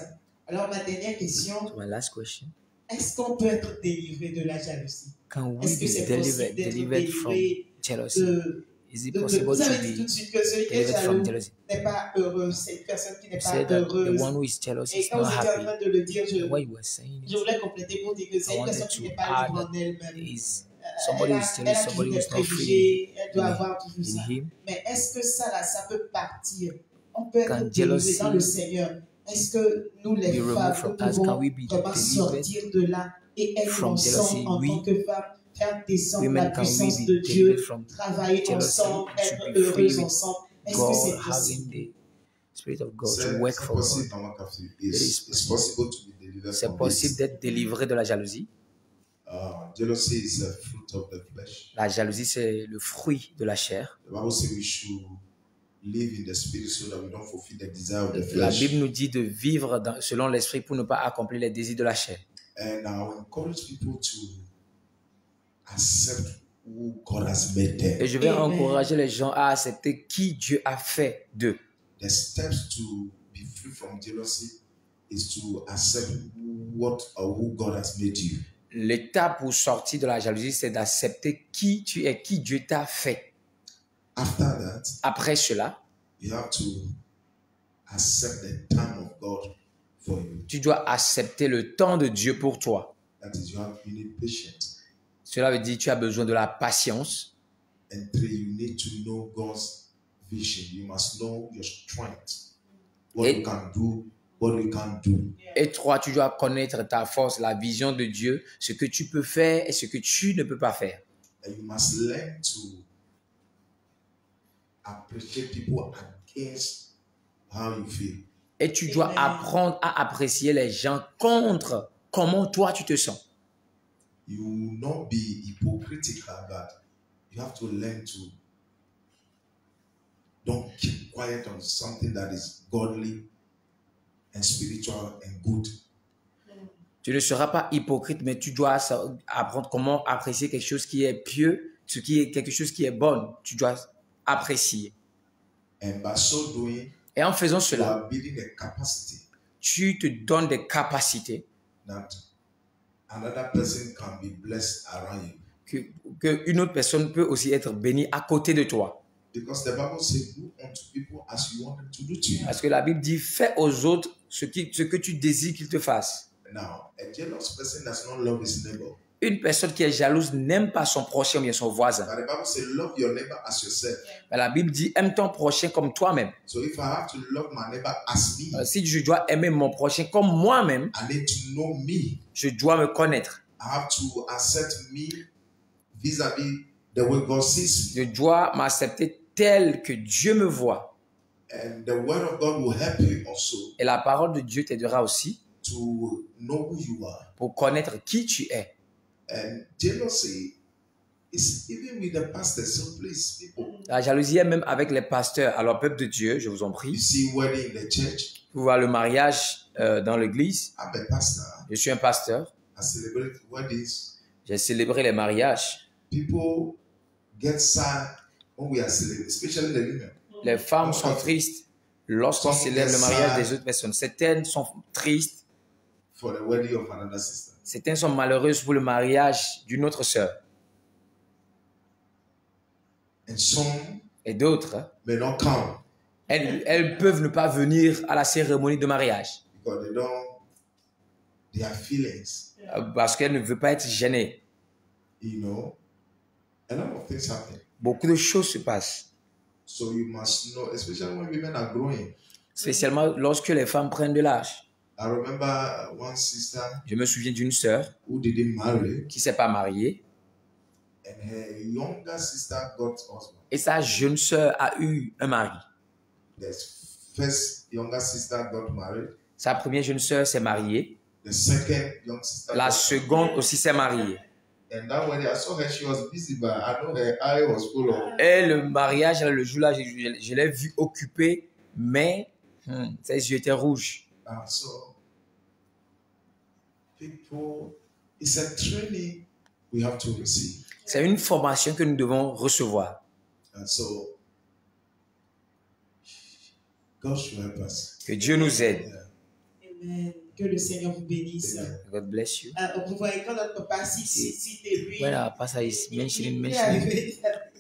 Alors ma dernière question, So my last question: est-ce qu'on peut être délivré de la jalousie? can we Est-ce que be c'est possible d'être delivered from délivré jealousy? Is it possible vous to avez dit tout be de suite que celui qui est delivered from jaloux jealousy? n'est pas heureux, c'est une personne qui n'est You pas said that the heureuse. one who is jealous Et is quand not vous étiez en happy. train de le dire, And what you were saying je voulais compléter pour dire que c'est I une wanted personne qui to n'est pas add libre en that elle-même. is somebody who is Elle jealous, a somebody toujours who des is not free préjugés, elle doit in- avoir toujours ça. in him. Mais est-ce que ça peut partir? On peut être Can délivré jealousy dans le Seigneur. Est-ce que nous les be removed femmes, from nous us? Can pouvons we be vraiment delivered sortir de là et être from jealousy? ensemble en tant que femmes, faire descendre la Women, can we puissance be de Dieu, delivered from travailler jealousy, ensemble, to être be free heureuses with ensemble? Est-ce que c'est God, possible? having the Spirit of God, C'est to work for possible, God? Maman Kafi. is It's possible to be delivered C'est from possible this. d'être délivré de la jalousie. Jealousy is a fruit of the flesh. La jalousie, c'est le fruit de la chair. The Bible says we should live in the spirit so that we don't fulfill the desire of the La flesh. Bible nous dit de vivre selon l'esprit pour ne pas accomplir les désirs de la chair. And I encourage people to accept who God has made them. Et je vais Amen. encourager les gens à accepter qui Dieu a fait d'eux. The steps to be free from jealousy is to accept what or who God has made you. L'étape pour sortir de la jalousie, c'est d'accepter qui tu es, qui Dieu t'a fait. After that, Après cela, you have to accept the time of God for you. tu dois accepter le temps de Dieu pour toi. That is, you need patience. Cela veut dire que tu as besoin de la patience. And 3, you need to know God's vision. You must know your strength. What you can do, what you can't do. Et 3, tu dois connaître ta force, la vision de Dieu, ce que tu peux faire et ce que tu ne peux pas faire. And you must learn to appreciate people against how you feel. Et tu dois apprendre à apprécier les gens contre comment toi tu te sens. You will not be hypocritical, but you have to learn to don't keep quiet on something that is godly and spiritual and good. Tu ne seras pas hypocrite, mais tu dois apprendre comment apprécier quelque chose qui est pieux, quelque chose qui est bon. Tu dois apprécier. And by so doing, et en faisant you cela, are building a capacity tu te donnes des capacités that another person can be blessed around you. Qu'une autre personne peut aussi être bénie à côté de toi. Because the Bible says, do unto people as you want them to do to you. Parce que la Bible dit, fais aux autres ce que tu désires qu'ils te fassent. Now, a jealous person does not love his neighbor. Une personne qui est jalouse n'aime pas son prochain ou bien son voisin. But the Bible says, love your neighbor as yourself. Mais la Bible dit, aime ton prochain comme toi-même. So if I have to love my neighbor as me, Si je dois aimer mon prochain comme moi-même, I need to know me. je dois me connaître. I have to accept me vis-à-vis the way God sees me. Je dois m'accepter tel que Dieu me voit. And the word of God will help you also Et la parole de Dieu t'aidera aussi to know who you are. pour connaître qui tu es. And jealousy is even with the pastors. So please, people, La jalousie est même avec les pasteurs. Alors, peuple de Dieu, je vous en you prie, see wedding in the church. vous voyez le mariage dans l'église. I'm a pastor. Je suis un pasteur. I celebrate weddings. J'ai célébré les mariages. People get sad when we are celebrating, especially the women. Les femmes sont tristes lorsqu'on célèbre le mariage des autres personnes. Certaines sont tristes. For the wedding of another sister. Certaines sont malheureuses pour le mariage d'une autre sœur. And some Et d'autres, may not come elles peuvent ne pas venir à la cérémonie de mariage because they have feelings. parce qu'elles ne veulent pas être gênées. You know, a lot of things happen. Beaucoup de choses se passent, So you must know, especially when women are growing. spécialement lorsque les femmes prennent de l'âge. I remember one sister Je me souviens d'une sœur who didn't marry, qui ne s'est pas mariée and her younger sister got husband. et sa jeune sœur a eu un mari. The first younger sister got married. Sa première jeune sœur s'est mariée. The second young sister. La got seconde aussi s'est mariée. And that when I saw her, she was busy, but I know her eye was full of. Et le mariage, le jour-là, je l'ai vue occupée, mais ses yeux étaient rouges. And so, people, it's a training we have to receive. C'est une formation que nous devons recevoir. And so, God should help us. Que Dieu nous aide. Amen. Que le Seigneur vous bénisse. Amen. God bless you. Vous voyez, quand notre papa cite lui, When our pastor is mentioning,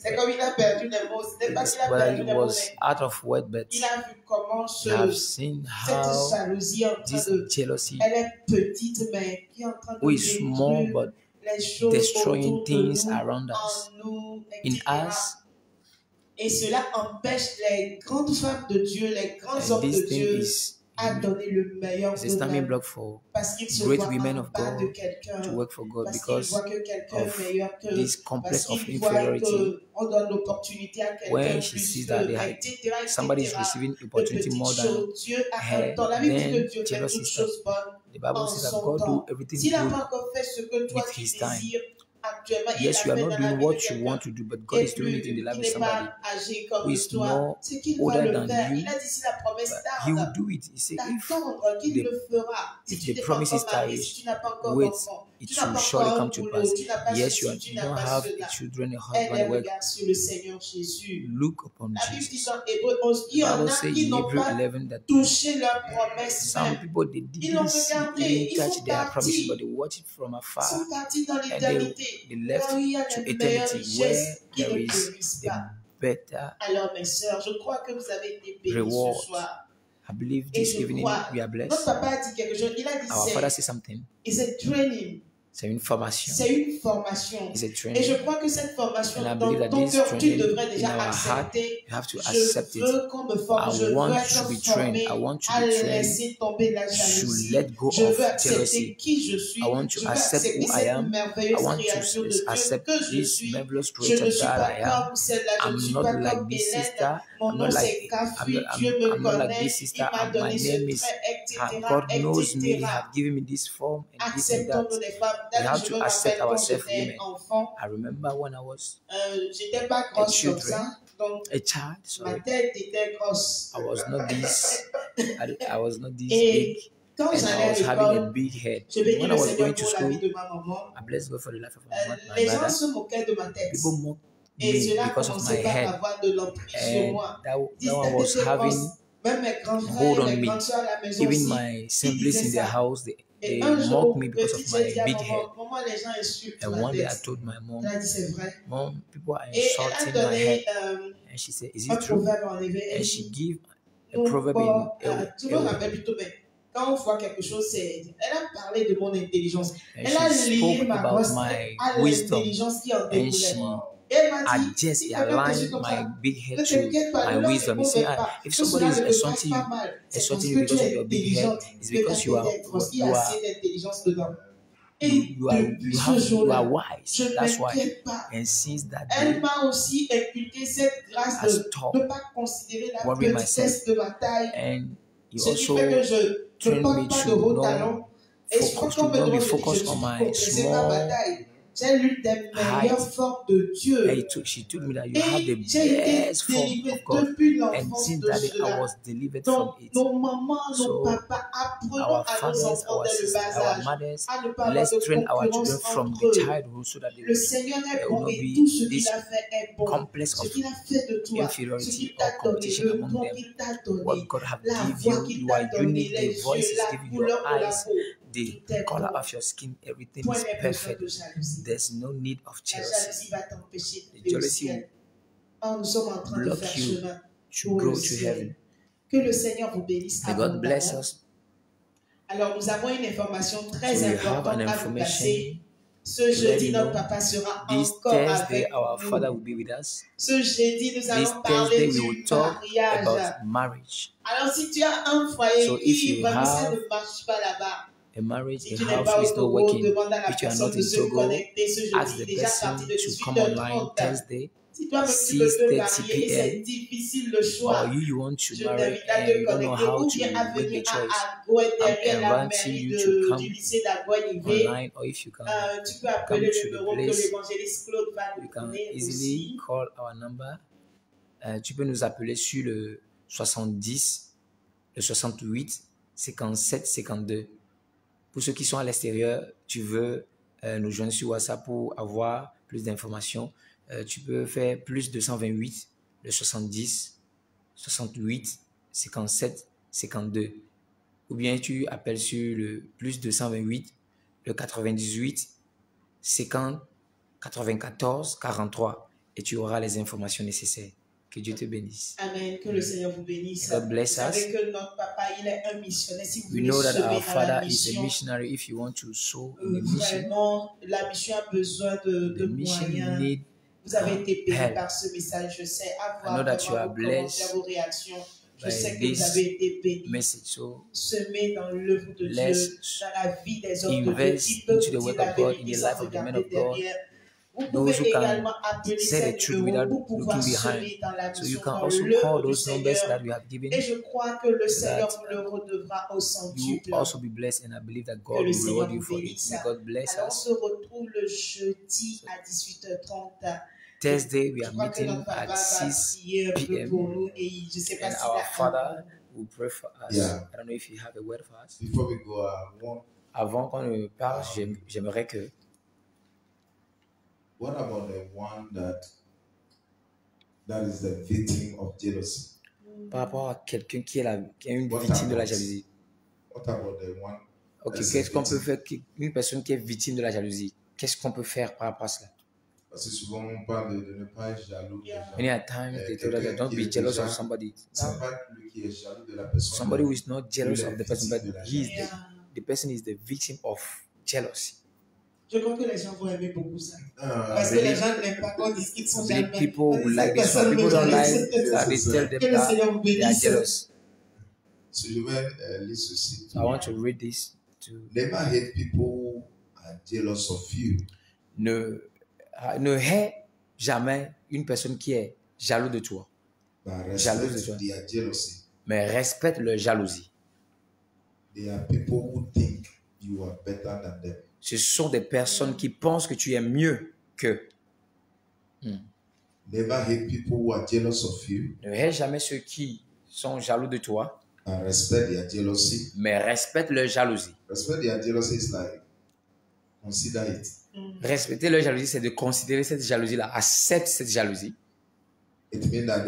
c'est comme il a perdu les mots. C'était pas qu'il a well, perdu it les mots, was mais out of word, but il a vu comment you have seen cette how jalousie en train this de... jealousy, Elle est petite, mais qui est en train de who is small détruire but les choses destroying autour de things nous, around us, en nous, in etc. us, Et cela empêche les grandes femmes de Dieu, les grands and hommes de this thing Dieu is à donner le meilleur a stumbling d'eux-mêmes. block for Parce qu'ils se great voient women en of bas de God quelqu'un. to work for God Parce qu'ils because voient que quelqu'un of est meilleur qu'eux. this Parce complex of qu'ils voient inferiority. qu'on donne l'opportunité à quelqu'un When she plus sees that qu'eux, they etc. somebody is receiving opportunity more than Dieu a her, un temps. La Bible dit then que Dieu fait jealousy toutes starts. choses bonnes The Bible en says that son God do temps. everything S'il n'a good pas encore fait ce que toi with tu his time. désires actuellement, il Yes, you l'a are fait not dans la doing vie de what you quelqu'un. want to do, but God Et is doing it in the life qui of n'est somebody pas âgé comme who is toi, more c'est qu'il va older le than faire. you, Il a dit si la promesse but He will tarde, do it. He said, if d'attendre qu'il the- le fera. Si if tu the n'es pas promise encore is marié, tarry, si tu n'as pas encore wait, d'enfant, it tu n'as will pas surely encore come un to boulot, pass. tu n'as pas Yes, ceci, tu you n'as don't pas have cela. children, a Elle husband, work. regarde sur le Seigneur Jésus. Look upon La Bible dit Jesus. dans Hébreu 11, il The y en Bible a says qui in n'ont Hebrew pas 11 that touché leur promesse some même. people they Ils l'ont didn't regardé, even ils touch sont their promises, partis. but they watch it from Ils afar. sont partis dans And l'éternité. they left Là où il y a to les meilleures eternity, where richesses qui there ne is périssent the pas. better Alors mes sœurs, je crois que vous avez été bénis reward. ce soir. I believe Et this je evening crois, we are notre blessed. papa a dit quelque chose. Il a dit Our Father c'est said something. it's a training. C'est une formation. C'est une formation. It's a Et training. je crois que cette formation, And I dans believe that ton this cœur, tu training devrais in déjà our heart, accepter. you have to Je accept it. veux qu'on me forme, je I veux want to être be trained. formé I want to à be trained laisser tomber la to jalousie. let go Je veux of accepter jealousy. qui je suis. I want Je to veux accept accepter who I cette am. I merveilleuse want créature de to Dieu accept que je this suis. marvelous Je ne created suis God pas I am. comme celle-là, je ne I'm suis not pas like comme this Hélène. sister. Mon I'm nom not c'est like Kafi, I'm Dieu me not like connaît, this sister. il m'a My donné ce name is trait, etc., God knows me. He etc. has given me this form and this and that. Acceptons-nous les femmes. We have Je to me accept rappelle quand ourselves, j'étais women. enfant, I remember when I was j'étais pas grosse comme children, ça, donc a child. ma Sorry, tête était grosse. I was not this. I was not this Et big, quand and j'allais I à was having a l'école, big head. je bénis When le I was Seigneur going to pour la vie school, de ma maman. I bless God for the life of my Les gens mother. se moquaient de ma tête. People mocked Et me cela because of my commençait par head, avoir de l'emprise sur and moi. that Disent one ta was tête est having grosse. Même mes grands hold frères on et mes me. grandes soeurs à la maison Even aussi, my ils siblings disaient in their ça. house, they Et un mocked jour, me because petite, of j'ai my dit à big head. maman, les gens insultent And ma one day I tête. told my mom, Elle a dit, c'est vrai. Mom, people are Et elle a insulting my donné head. And she said, Is un it true? proverbe en éveil. Elle And she dit, gave a non, proverb pas, in tu me rappelles plutôt, mais quand on voit quelque chose, c'est. Elle a parlé de mon intelligence. and Elle a she lié spoke ma about grosse my tête à wisdom, l'intelligence qui en and découlait. she Et elle m'a dit, adjust, si quelqu'un te suit aligned comme my ça, big ne head to t'inquiète pas, my ne leur wisdom. You réponds see, pas. if Que somebody cela is ne te fasse insulting pas you, mal. C'est parce insulting que you tu because of es your big head, intelligente. it's Que ta because you tête are est grosse. Il y a assez d'intelligence dedans. Et you depuis ce you jour-là, are je wise. ne That's why. m'inquiète pas. And since that Elle day, m'a aussi inculqué cette grâce I de stopped ne pas considérer la worrying petitesse de ma taille. and you Ce qui fait que also je ne trained me porte pas de to haut know talon. Et je crois focus, qu'on to me not be demande, je dis, je focused ne on suis my progressé pas ma small taille. J'ai l'une des meilleures height. formes de Dieu. She told me that you have the Et j'ai été best form délivré of God. depuis And l'enfance since de that day, I cela. was delivered Donc, from it. nos mamans, nos So, papas, apprenons Our à nos fathers, enfants our dès le sisters, bas our âge mothers, à ne pas avoir let's de train our children concurrence from entre the eux. childhood so that Le Seigneur est there will bon not et be tout ce qu'il this a fait est bon. complex Ce of qu'il a fait de toi, ce inferiority qu'il or t'a donné, competition le among don them. qu'il t'a donné, What God have la given voix you, qu'il you t'a are donné, unique. les The voice yeux, is la given, couleur your de la eyes, peau. the Tout est color bon. of your skin, everything Point is n'est besoin perfect. de jalousie. There's no need of La jealousy. jalousie va t'empêcher The d'aller au jealousy ciel. Oh, nous sommes en train de block faire you chemin to pour go le to ciel. heaven. Que le Seigneur vous bénisse May God bless abondamment. us. Alors, nous avons une information très So we have importante an à vous passer. information. Ce let jeudi, you notre know. papa sera This encore Thursday, avec our Father nous. will be with us. Ce jeudi, nous This allons Thursday, parler we du will talk mariage. about marriage. Alors, si tu as un foyer So if qui you vraiment ça have ne marche pas là-bas, A marriage, si a tu n'es house pas is au not Togo, working. demande à la If you are personne not de in se Togo, connecter ce ask jeudi, the déjà à person partir de to come online 18h30. Thursday, Si toi-même tu veux te 6:30 marier et c'est p.m. difficile le choix, or you want to je marry t'invite à and te you don't know connecter how ou to bien à make venir the à choice, Agoué derrière la inviting mairie you to come du lycée d'Agoué-Nivé. online, or if you can, Tu peux appeler come to le the numéro que place, l'évangéliste Claude va you nous can donner easily aussi. call our number. Tu peux nous appeler sur le 70, le 68, 57, 52. Pour ceux qui sont à l'extérieur, tu veux nous joindre sur WhatsApp pour avoir plus d'informations. Tu peux faire plus 228, le 70, 68, 57, 52. Ou bien tu appelles sur le plus 228, le 98, 50, 94, 43 et tu auras les informations nécessaires. Que Dieu te bénisse. Amen. Que le Seigneur vous bénisse. God bless Vous savez us. que notre papa, il est un missionnaire. Si vous We voulez know that semer our dans la Father is a mission, missionary. If you want to sow in the mission, vraiment, la mission a besoin de the mission moyens. need Vous avez été béni help. par ce message. Je sais I know avoir that you vraiment are vos commentaires, blessed vos réactions. Je by sais que vous this avez été béni. message. So Semer dans l'œuvre de Dieu, let's dans la vie des hommes de Dieu. invest Qui peut into the vous dire work la of God in vérité the sans life of the men regarder of God. derrière. Vous Those pouvez who can également appeler say the ces truth numéros without pour pouvoir looking behind. semer dans la So you mission, can dans also call l'œuvre du those numbers Seigneur. that we have given. Et je crois que le Seigneur that vous le redevra au You centuple. will also be blessed, and I believe that Que God le will Seigneur reward you vous for it. bénisse. May God bless Alors on us. se retrouve le jeudi à 18h30. Thursday, we Je are crois que meeting notre papa at va 6 prier un peu p.m. pour nous et je ne sais pas and s'il our a Father will pray for us. Yeah. I don't know if you have a word for us. Before we go, Avant qu'on ne parle, j'aimerais que what about the one that is the victim of jealousy? par rapport à quelqu'un qui est une What victime de la about- jalousie. What about the one? Ok, that's qu'est-ce a qu'on peut victim? faire une personne qui est victime de la jalousie? Qu'est-ce qu'on peut faire par rapport à cela? Parce que souvent on parle de ne pas être jaloux des Yeah. gens. Many a times they told us that don't be jealous of somebody. C'est pas lui qui est jaloux de la personne. Somebody who is not jealous Lui, of the il est person, but victime de la he is Yeah. the person is the victim of jealousy. Je crois que les gens vont aimer beaucoup ça. Parce que les gens n'aiment pas qu'on dise qu'ils sont Believe jaloux. people will like this one. People don't like that they tell them that they are jealous. So je vais lire ceci. I want to read this to Never hate people who are jealous of you. ne hais jamais une personne qui est jaloux de toi, But Jalouse de respect toi. their jealousy. mais respecte leur jalousie. They are people who think you are better than them. Ce sont des personnes qui pensent que tu es mieux qu'eux. Never hate people who are jealous of you. Ne hais jamais ceux qui sont jaloux de toi, And respect their jealousy. mais respecte leur jalousie. Respect their jealousy is like, consider it. Respecter leur jalousie, c'est de considérer cette jalousie-là, accepte cette jalousie. It means that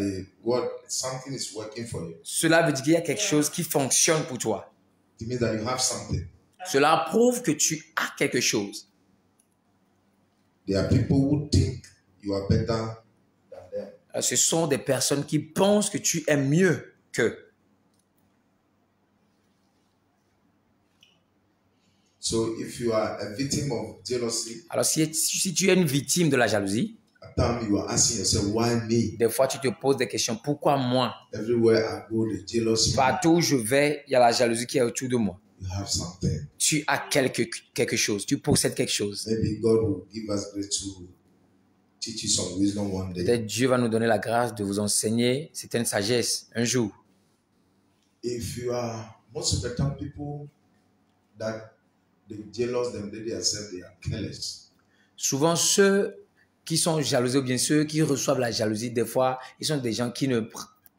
something is working for you. Cela veut dire qu'il y a quelque chose qui fonctionne pour toi. It means that you have something. Cela prouve que tu as quelque chose. There are people who think you are better than them. Ce sont des personnes qui pensent que tu es mieux qu'eux. So if you are a victim of jealousy, Alors si tu es une victime de la jalousie, at times you are asking yourself, why me? des fois tu te poses des questions. Pourquoi moi? Everywhere I go, the jealousy. Partout où je vais, il y a la jalousie qui est autour de moi. You have something. Tu as quelque chose. Tu possèdes quelque chose. Maybe God will give us grace to teach you some wisdom one day. Peut-être Dieu va nous donner la grâce de vous enseigner certaines sagesses un jour. If you are most of the time people that they jealous them, they themselves they are careless. Souvent, ceux qui sont jalousés ou bien ceux qui reçoivent la jalousie, des fois, ils sont des gens qui ne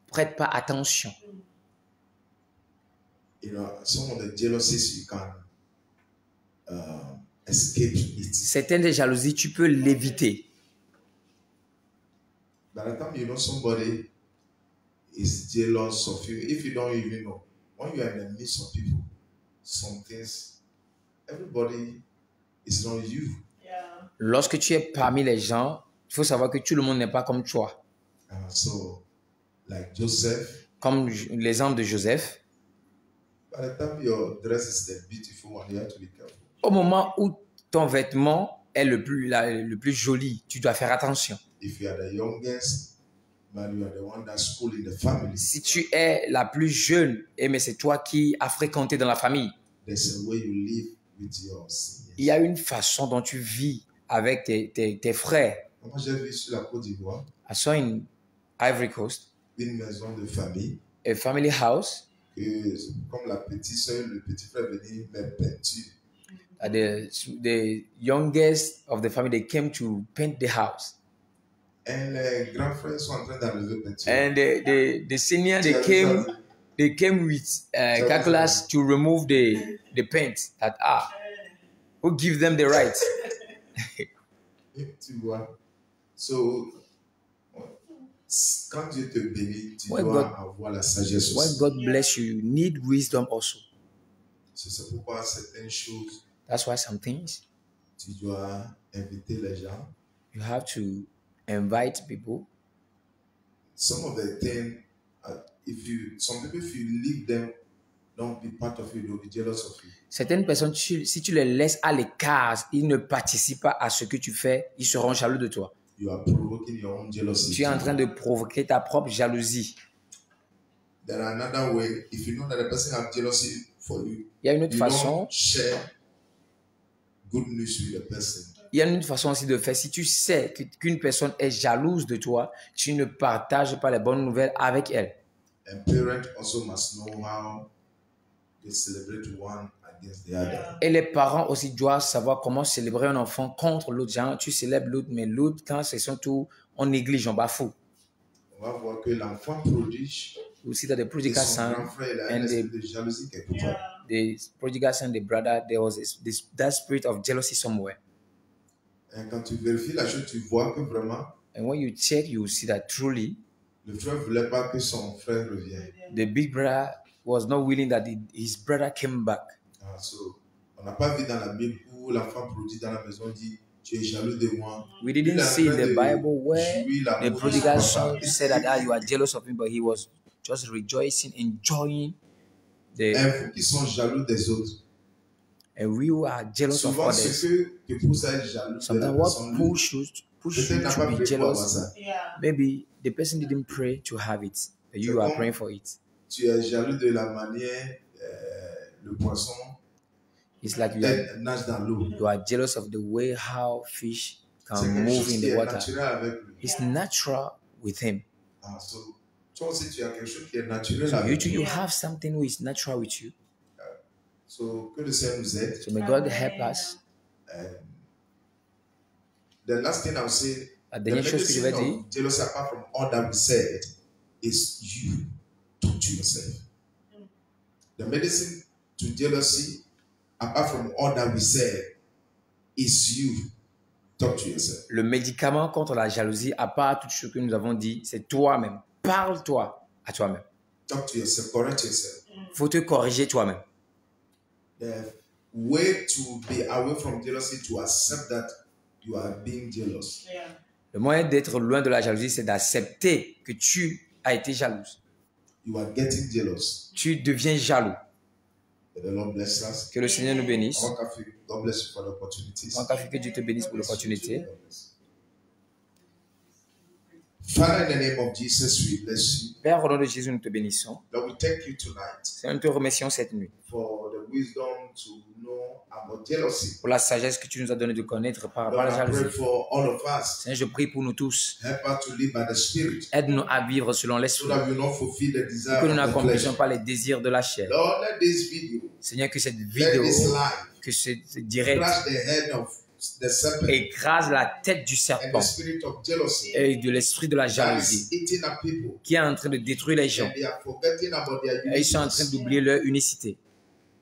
prêtent pas attention. You know, some of the jealousies you can escape it. Certaines des jalousies, tu peux l'éviter. By the time you know somebody is jealous of you, if you don't even know, when you are in the midst of people, some things, everybody is not you. Yeah. Lorsque tu es parmi les gens, il faut savoir que tout le monde n'est pas comme toi. So, like Joseph, Comme l'exemple de Joseph. by the time your dress is the beautiful one, you have to be careful. Au moment où ton vêtement est le plus joli, tu dois faire attention. If you are the youngest, man, you are the one that's cool in the family. Si tu es la plus jeune, mais c'est toi qui as fréquenté dans la famille, There's a way you live with your seniors. il y a une façon dont tu vis avec tes frères. Moi, j'ai vu sur la Côte d'Ivoire I saw in Ivory Coast une maison de famille a family house. que, comme la petite soeur, le petit frère venait mettre peinture. The youngest of the family, they came to paint the house. Et les grands frères sont en train d'enlever peinture. And the senior, they came with calculus to remove the paint. That who give them the right? Tu vois. So, quand Dieu te bénit, tu When dois avoir la sagesse When aussi. God bless you, you need wisdom also. C'est pourquoi certaines choses, That's why some things tu dois inviter les gens. you have to invite people. Some of the things, some people, if you leave them, don't be part of you, they'll be jealous of you. Certaines personnes, si tu les laisses à l'écart, ils ne participent pas à ce que tu fais, ils seront jaloux de toi. You are provoking your own jealousy. Tu es en train de provoquer ta propre jalousie. There are another way. If you know that the person has jealousy for you, Il y a une autre you façon. don't share good news with the person. Il y a une autre façon aussi de faire. Si tu sais qu'une personne est jalouse de toi, tu ne partages pas les bonnes nouvelles avec elle. And parents also must know how they celebrate one against the other. Et les parents aussi doivent savoir comment célébrer un enfant contre l'autre. Genre, tu célèbres l'autre, mais l'autre, quand c'est son tour, on néglige, on bafoue. On va voir que l'enfant prodige Aussi, dans the et prodigal son son grand frère, il a un and esprit de jalousie quelque part. the prodigal son, the brother, there was that spirit of jealousy somewhere. Et quand tu vérifies la chose, tu vois que vraiment, And when you check, you will see that truly, le frère ne voulait pas que son frère revienne. the big brother was not willing that his brother came back. So, on n'a pas vu dans la Bible où l'enfant prodigue dans la maison dit, tu es jaloux de moi. We didn't see in the Bible where Jouir l'amour the de prodigal son son papa. said that you are jealous of him, but he was just rejoicing, enjoying the. Il faut qu'ils sont jaloux des autres. And we who are jealous of Souvent, ce others, que te pousse à être jaloux de la sometimes what personne, lui, push you peut-être n'a pas to be prié pour avoir jealous, ça. Yeah. maybe the person didn't pray to have it, but you are praying for it. Tu es jaloux de la manière le poisson It's like nage dans l'eau. you are jealous of the way how fish C'est can quelque move chose in qui the est water. naturel avec lui. It's natural with him. Ah, so, toi aussi, tu as quelque chose qui est naturel So you avec too, lui. you have something which is natural with you. So, que le Seigneur nous aide. So may God help us. The last thing I'll say, La the dernière chose que je vais medicine dire, of jealousy apart from all that we said is you talk to yourself. The medicine to jealousy apart from all that we said is you talk to yourself. le médicament contre la jalousie, à part tout ce que nous avons dit, c'est toi-même. Parle-toi à toi-même. Talk to yourself, correct yourself. Faut te corriger toi-même. The way to be away from jealousy, to accept that you are being jealous. Yeah. Le moyen d'être loin de la jalousie, c'est d'accepter que tu as été jalouse. You are getting jealous. Tu deviens jaloux. May the Lord bless us. Que le Seigneur nous bénisse. God bless you for the opportunities. Que Dieu te bénisse pour l'opportunité. Father, in the name of Jesus, we bless you. Père, au nom de Jésus, nous te bénissons. Lord, we thank you tonight Seigneur, nous te remercions cette nuit for the wisdom to know about jealousy. pour la sagesse que tu nous as donnée de connaître par rapport à Lord, la I pray jalousie. for all of us. Seigneur, je prie pour nous tous. Help us to live by the Spirit, Aide-nous à vivre selon so l'esprit. that we will not fulfill the desire Que nous of the n'accomplissions flesh. pas les désirs de la chair. Lord, let this video, Seigneur, que cette let vidéo, this life que ce direct crush the head of the serpent écrase la tête du and serpent the spirit of jealousy et de l'esprit de la that jalousie is eating up people, qui est en train de détruire les gens. and they are forgetting about their Et ils sont en train uniqueness. d'oublier leur unicité.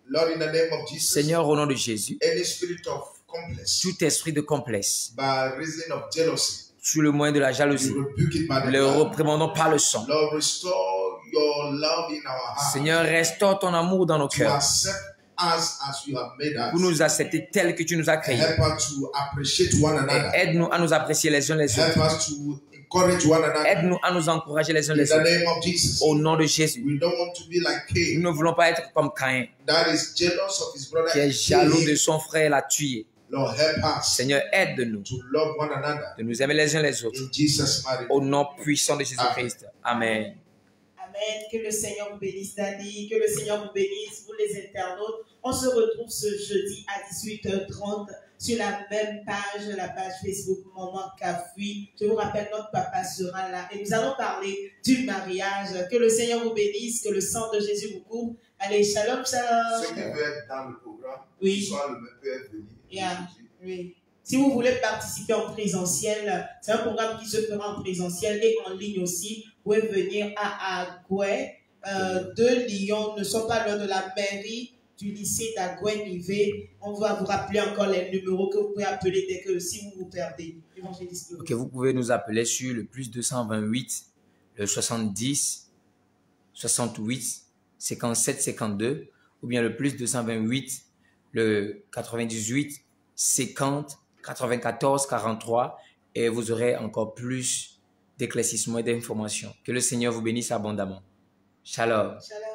Lord, in the name of Jesus, Seigneur, au nom de Jésus, any spirit of complex tout esprit de complexe, by reason of jealousy, sous le moyen de la jalousie, we rebuke it by the le blood. reprimandons par le sang. Lord, restore your love in our hearts Seigneur, restaure ton amour dans nos to cœurs accept us as you have made pour us. nous accepter tels que tu nous as créés. Help us to appreciate one Et another. aide-nous à nous apprécier les uns les Help autres. us to encourage one another. Aide-nous à nous encourager les uns In les the autres. name of Jesus. Au nom de Jésus. We don't want to be like Nous Cain, ne voulons pas être comme Caïn, that is jealous of his brother. qui est and jaloux kill de him. son frère et l'a tué. Lord, help us Seigneur, aide-nous to love one another. de nous aimer les uns les autres. In Jesus' mighty Au name. nom puissant de Jésus-Christ. Amen. Amen. Que le Seigneur vous bénisse, Daddy. Que le Seigneur vous bénisse, vous les internautes. On se retrouve ce jeudi à 18h30 sur la même page, la page Facebook Maman Kafoui. Je vous rappelle, notre papa sera là et nous allons parler du mariage. Que le Seigneur vous bénisse, que le sang de Jésus vous couvre. Allez, shalom, Ceux shalom. qui veulent être dans le programme, Oui. soit le même peuvent venir. Yeah. Oui. Si vous voulez participer en présentiel, c'est un programme qui se fera en présentiel et en ligne aussi. Vous pouvez venir à Agoué. De Lyon, ne sont pas loin de la mairie du lycée d'Agoué-Nivé. On va vous rappeler encore les numéros que vous pouvez appeler dès que si vous vous perdez. Évangéliste. Ok, vous pouvez nous appeler sur le plus 228, le 70, 68, 57, 52, ou bien le plus 228, le 98, 50, 94, 43, et vous aurez encore plus d'éclaircissements et d'informations. Que le Seigneur vous bénisse abondamment. Shalom. Shalom.